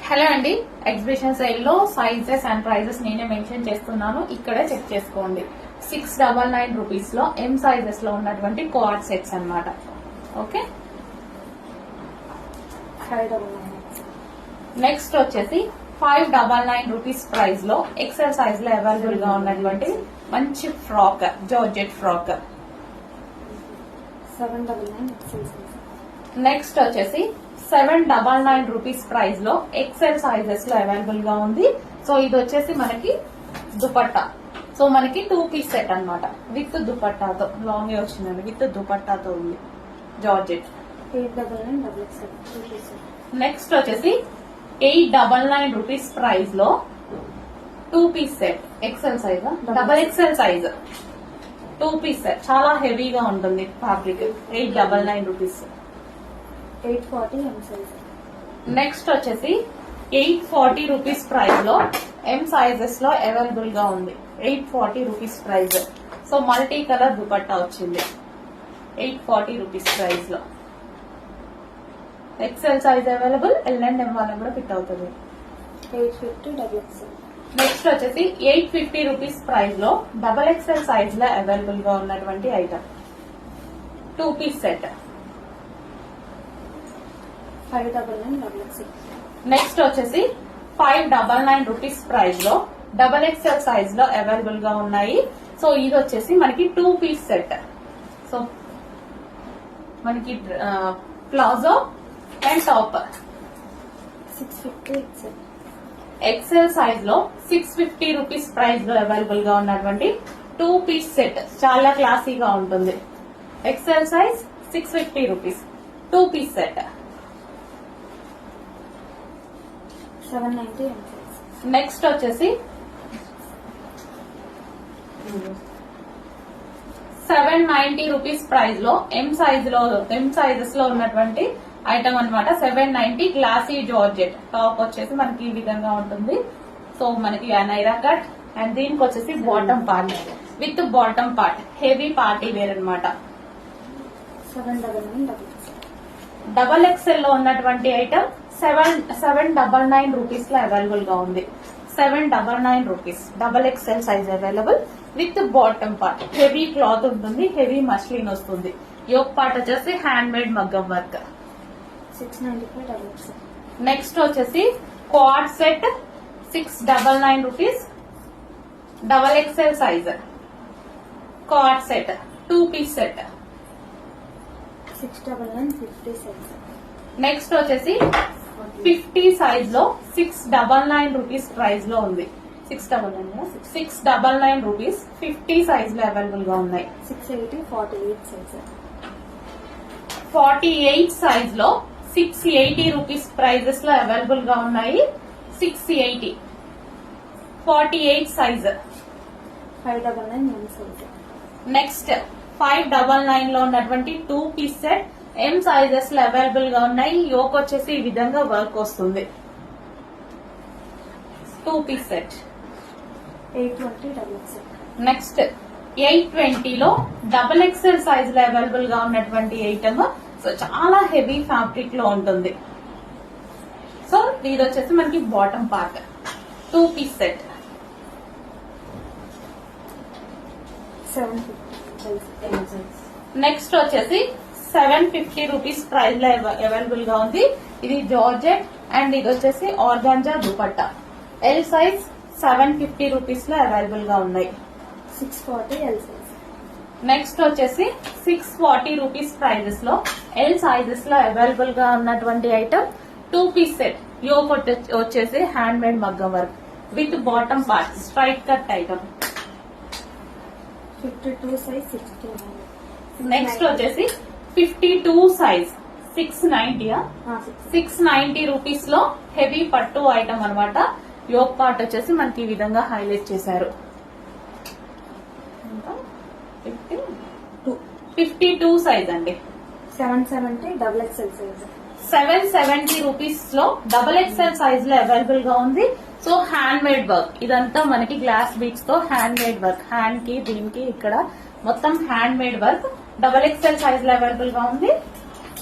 Hello అండి, exhibition sale లో sizes and prices నేనే మెన్షన్ చేస్తున్నాను. ఇక్కడే చెక్ చేసుకోండి. 699 రూపీస్ లో ఎం సైజెస్ లో ఉన్నటువంటి కోఆర్డ్ సెట్స్ అన్నమాట. ఓకే, నెక్స్ట్ వచ్చేసి 599 రూపీస్ ప్రైస్ లో ఎక్సెల్ సైజ్ లో అవైలబుల్ గా ఉన్నటువంటి మంచి ఫ్రాక్, జార్జెట్ ఫ్రాక్. నెక్స్ట్ వచ్చేసి 799 రూపీస్ ప్రైస్ లో ఎక్సెల్ సైజెస్ లో అవైలబుల్ గా ఉంది. సో ఇది వచ్చేసి మనకి దుపట్టా. సో మనకి 2 పీస్ సెట్ అన్నమాట. విత్ దుపట్టాతో, లాంగ్ వచ్చిందండి, విత్ దుపట్టాతో ఉంది జార్జెట్. నెక్స్ట్ వచ్చేసి 899 రూపీస్ ప్రైస్ లో 2 piece set, XL size, double XL size 2 piece set. చాలా హెవీగా ఉంటుంది fabric. 899 rupees. 840 M size. Next వచ్చేసి 840 రూపీస్ ప్రైస్ లో ఎం సైజెస్ లో అవైలబుల్ గా ఉంది. 840 rupees price. So multi colour dupatta వచ్చింది 840 రూపీస్ ప్రైస్ లో. XL size available, L and M వాళ్ళకి కూడా ఫిట్ అవుతుంది. 850 డబుల్ ఎక్సెల్. నెక్స్ట్ వచ్చేసి 850 రూపీస్ ప్రైస్ లో డబల్ ఎక్సెల్ సైజ్ లో అవైలబుల్ గా ఉన్నటువంటి item 2 piece set. 599 double XL. Next వచ్చేసి 599 రూపీస్ ప్రైస్ లో డబల్ ఎక్సెల్ సైజ్ లో అవైలబుల్ గా ఉన్నాయి. సో ఇది వచ్చేసి మనకి 2 పీస్ సెట్. సో మనకి palazzo and top 650 XL. XL size లో 650 రూపీస్ ప్రైస్ లో అవైలబుల్ గా ఉన్నటువంటి 2 పీస్ సెట్. చాలా క్లాసీగా ఉంటుంది. XL size 650 rupees, 2 piece set. 790 M size. Next వచ్చేసి 790 రూపీస్ ప్రైస్ లో ఎం సైజెస్ లో ఉన్నటువంటి ఐటమ్ అన్నమాట. 790 గ్లాసీ జార్జెట్. టాప్ వచ్చేసి మనకి ఈ విధంగా ఉంటుంది. సో మనకి నైరా కట్ అండ్ దీనికి వచ్చేసి bottom part, with bottom part, heavy party wear అనమాట. 799 డబుల్ ఎక్సెల్. డబల్ ఎక్సెల్ లో ఉన్నటువంటి ఐటమ్ 799 రూపీస్ లో అవైలబుల్ గా ఉంది. 799 rupees. Double XL size available with bottom part. Heavy cloth ఉంటుంది, హెవీ మస్లిన్ వస్తుంది. యోక్ పార్ట్ వచ్చేసి హ్యాండ్ మేడ్ మగ్గం వర్క్. 695 double XL. నెక్స్ట్ వచ్చేసి quad set 699 rupees, double XL size. Quad set 2 piece set. 699 50 size. Next వచ్చేసి 50 size లో 699 rupees price లో ఉంది. 699 rupees 50 size లో అవైలబుల్ గా ఉన్నాయి. 680 48 సైజ్. 48 సైజ్ లో 680 రూపీస్ ప్రైజెస్ లో అవైలబుల్ గా ఉన్నాయి. 680 48 సైజ్. 599 ఎం సైజ్. నెక్స్ట్ 599 లో ఉన్నటువంటి 2 పీస్ సెట్ ఎం సైజెస్ లో అవైలబుల్ గా ఉన్నాయి. యోక్ వచ్చేసి ఈ విధంగా వర్క్ వస్తుంది. 2 piece set. 820 double XL. Next 820 లో డబుల్ ఎక్సెల్ సైజ్ లో అవైలబుల్ గా ఉన్నటువంటి ఐటమ్. సో చాలా హెవీ ఫ్యాబ్రిక్ లో ఉంటుంది. సో ఇది వచ్చేసి మనకి bottom part, 2 piece set. 750 M size. Next వచ్చేసి 750 రూపీస్ ప్రైస్ లో అవైలబుల్ గా ఉంది. ఇది జార్జెట్ అండ్ ఇది వచ్చేసి organza dupatta. L size 750 rupees లో అవైలబుల్ గా ఉన్నాయి. 640 ఎల్ సైజ్. నెక్స్ట్ వచ్చేసి 640 రూపీస్ ప్రైజెస్ లో ఎల్ సైజెస్ లో అవైలబుల్ గా ఉన్నటువంటి ఐటమ్ 2 పీస్ సెట్. యోక్ వచ్చేసి హ్యాండ్ మేడ్ మగ్గం work with bottom part, straight cut item. 52 size 629. Next వచ్చేసి 52 సైజ్ 690 రూపీస్ లో హెవీ పట్టు ఐటమ్ అన్నమాట. యోక్ పార్ట్ వచ్చేసి మనకి ఈ విధంగా హైలైట్ చేశారు. 52 సైజ్ అండి. 770 డబుల్ ఎక్సెల్ సైజ్. 770 రూపీస్ లో డబల్ ఎక్సెల్ సైజ్ లో అవైలబుల్ గా ఉంది. సో హ్యాండ్ మేడ్ వర్క్, ఇదంతా మనకి గ్లాస్ బీట్స్ తో హ్యాండ్ మేడ్ వర్క్. హ్యాండ్ కి దీనికి ఇక్కడ మొత్తం handmade work. Double XL size లో అవైలబుల్ గా ఉంది.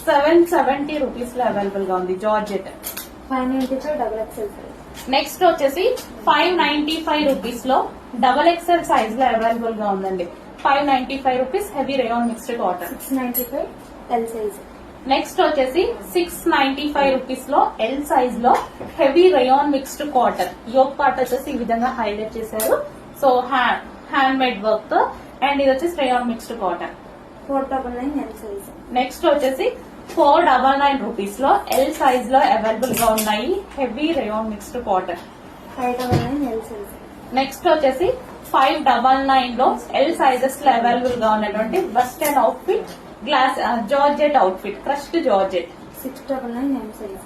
770 రూపీస్ లో అవైలబుల్ గా ఉంది. Georgette 595 double XL size. Next వచ్చేసి 595 రూపీస్ లో డబల్ ఎక్స్ఎల్ సైజ్ లో అవైలబుల్ గా ఉందండి. 595 rupees heavy rayon mixed cotton. 695 L size. Next వచ్చేసి 695 రూపీస్ లో ఎల్ సైజ్ లో heavy rayon mixed cotton. Yoke part వచ్చేసి ఈ విధంగా హైలైట్ చేశారు. సో హ్యాండ్ మేడ్ వర్క్ తో, అండ్ ఇది వచ్చేసి rayon mixed cotton. 499 L size. Next వచ్చేసి 499 రూపీస్ లో ఎల్ సైజ్ లో అవైలబుల్ గా ఉన్నాయి heavy rayon mixed cotton. 599 L size. Next వచ్చేసి 599 లో ఎల్ సైజెస్ లో అవైలబుల్ గా ఉన్నటువంటి western outfit, glass georgette outfit, crushed georgette. 699 ఎం సైజ్.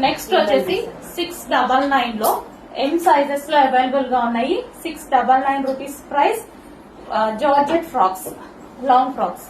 నెక్స్ట్ వచ్చేసి 699 లో ఎం సైజెస్ లో అవైలబుల్ గా ఉన్నాయి. 699 rupees price. Georgette frocks, long frocks.